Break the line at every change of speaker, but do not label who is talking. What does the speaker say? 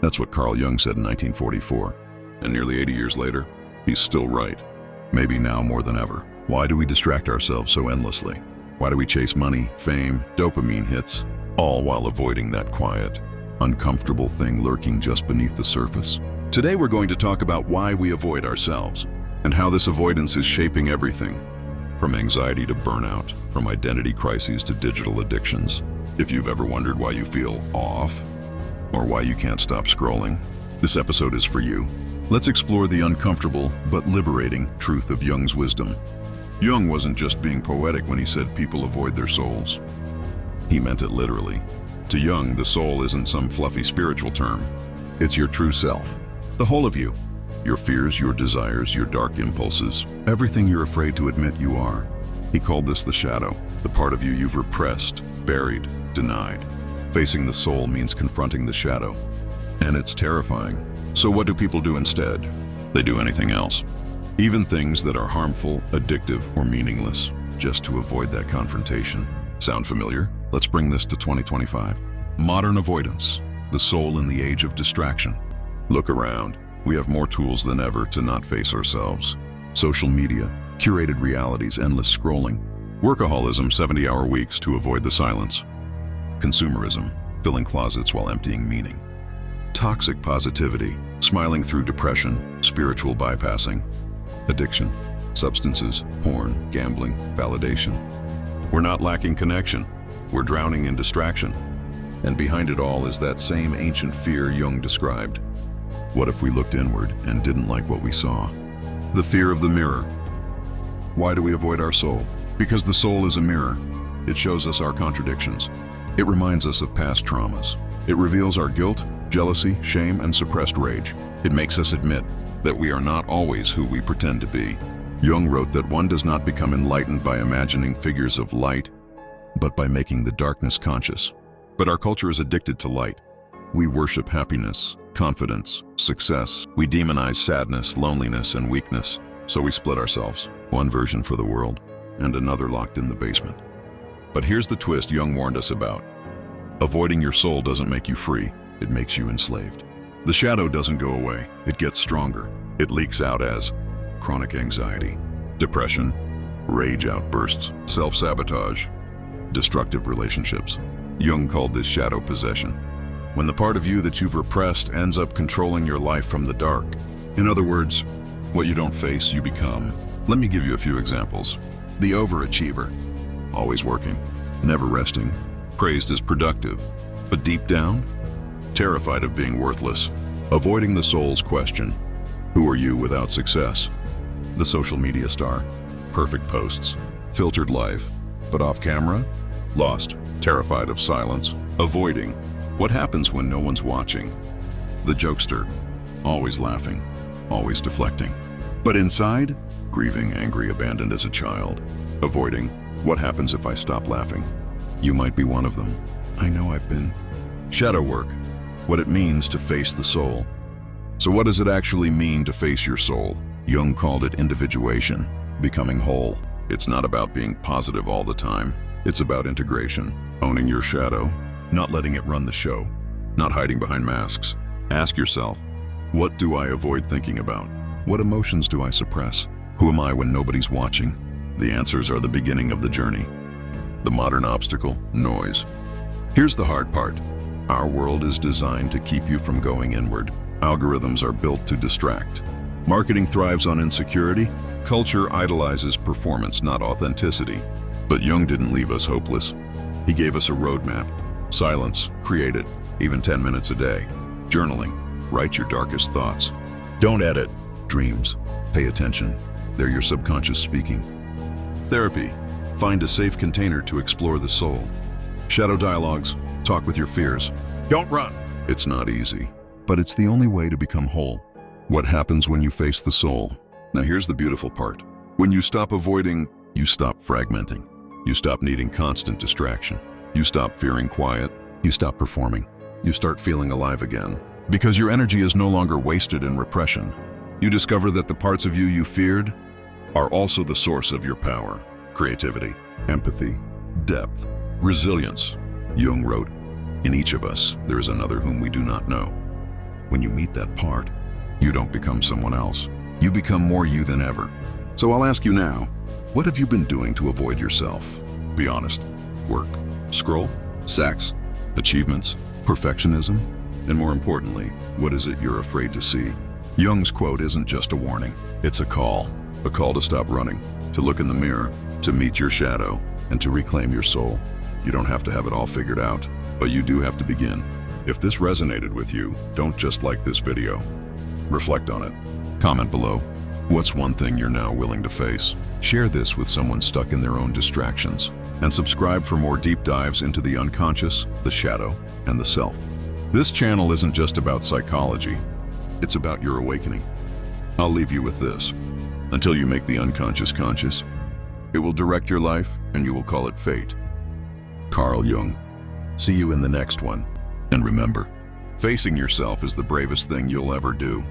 That's what Carl Jung said in 1944. And nearly 80 years later, he's still right. Maybe now more than ever. Why do we distract ourselves so endlessly? Why do we chase money, fame, dopamine hits, all while avoiding that quiet, uncomfortable thing lurking just beneath the surface? Today we're going to talk about why we avoid ourselves and how this avoidance is shaping everything, from anxiety to burnout, from identity crises to digital addictions. If you've ever wondered why you feel off or why you can't stop scrolling, this episode is for you. Let's explore the uncomfortable but liberating truth of Jung's wisdom. Jung wasn't just being poetic when he said people avoid their souls. He meant it literally. To Jung, the soul isn't some fluffy spiritual term. It's your true self, the whole of you. Your fears, your desires, your dark impulses, everything you're afraid to admit you are. He called this the shadow, the part of you you've repressed, buried, denied. Facing the soul means confronting the shadow, and it's terrifying. So what do people do instead? They do anything else. Even things that are harmful, addictive, or meaningless, just to avoid that confrontation. Sound familiar? Let's bring this to 2025. Modern avoidance, the soul in the age of distraction. Look around. We have more tools than ever to not face ourselves. Social media, curated realities, endless scrolling. Workaholism, 70-hour weeks to avoid the silence. Consumerism, filling closets while emptying meaning. Toxic positivity, smiling through depression, spiritual bypassing. Addiction, substances, porn, gambling, validation. We're not lacking connection, we're drowning in distraction. And behind it all is that same ancient fear Jung described. What if we looked inward and didn't like what we saw? The fear of the mirror. Why do we avoid our soul? Because the soul is a mirror. It shows us our contradictions. It reminds us of past traumas. It reveals our guilt, jealousy, shame, and suppressed rage. It makes us admit that we are not always who we pretend to be. Jung wrote that one does not become enlightened by imagining figures of light, but by making the darkness conscious. But our culture is addicted to light. We worship happiness, confidence, success. We demonize sadness, loneliness, and weakness. So we split ourselves, one version for the world, and another locked in the basement. But here's the twist Jung warned us about. Avoiding your soul doesn't make you free, it makes you enslaved. The shadow doesn't go away, it gets stronger. It leaks out as chronic anxiety, depression, rage outbursts, self-sabotage, destructive relationships. Jung called this shadow possession. When the part of you that you've repressed ends up controlling your life from the dark. In other words, what you don't face, you become. Let me give you a few examples. The overachiever, always working, never resting, praised as productive, but deep down, terrified of being worthless. Avoiding the soul's question, who are you without success? The social media star, perfect posts, filtered life, but off camera, lost, terrified of silence. Avoiding, what happens when no one's watching? The jokester, always laughing, always deflecting. But inside, grieving, angry, abandoned as a child. Avoiding, what happens if I stop laughing? You might be one of them. I know I've been. Shadow work, what it means to face the soul. So what does it actually mean to face your soul? Jung called it individuation, becoming whole. It's not about being positive all the time. It's about integration, owning your shadow, not letting it run the show, not hiding behind masks. Ask yourself, what do I avoid thinking about? What emotions do I suppress? Who am I when nobody's watching? The answers are the beginning of the journey. The modern obstacle, noise. Here's the hard part. Our world is designed to keep you from going inward. Algorithms are built to distract. Marketing thrives on insecurity. Culture idolizes performance, not authenticity. But Jung didn't leave us hopeless. He gave us a roadmap. Silence, create it, even 10 minutes a day. Journaling, write your darkest thoughts. Don't edit, dreams, pay attention. They're your subconscious speaking. Therapy, find a safe container to explore the soul. Shadow dialogues, talk with your fears. Don't run. It's not easy, but it's the only way to become whole. What happens when you face the soul? Now here's the beautiful part. When you stop avoiding, you stop fragmenting. You stop needing constant distraction. You stop fearing quiet. You stop performing. You start feeling alive again. Because your energy is no longer wasted in repression. You discover that the parts of you you feared are also the source of your power. Creativity, empathy, depth, resilience. Jung wrote, "In each of us, there is another whom we do not know." When you meet that part, you don't become someone else. You become more you than ever. So I'll ask you now, what have you been doing to avoid yourself? Be honest. Work, scroll, sex, achievements, perfectionism, and more importantly, what is it you're afraid to see? Jung's quote isn't just a warning, it's a call to stop running, to look in the mirror, to meet your shadow, and to reclaim your soul. You don't have to have it all figured out, but you do have to begin. If this resonated with you, don't just like this video. Reflect on it. Comment below. What's one thing you're now willing to face? Share this with someone stuck in their own distractions. And subscribe for more deep dives into the unconscious, the shadow, and the self. This channel isn't just about psychology. It's about your awakening. I'll leave you with this. Until you make the unconscious conscious, it will direct your life and you will call it fate. Carl Jung. See you in the next one. And remember, facing yourself is the bravest thing you'll ever do.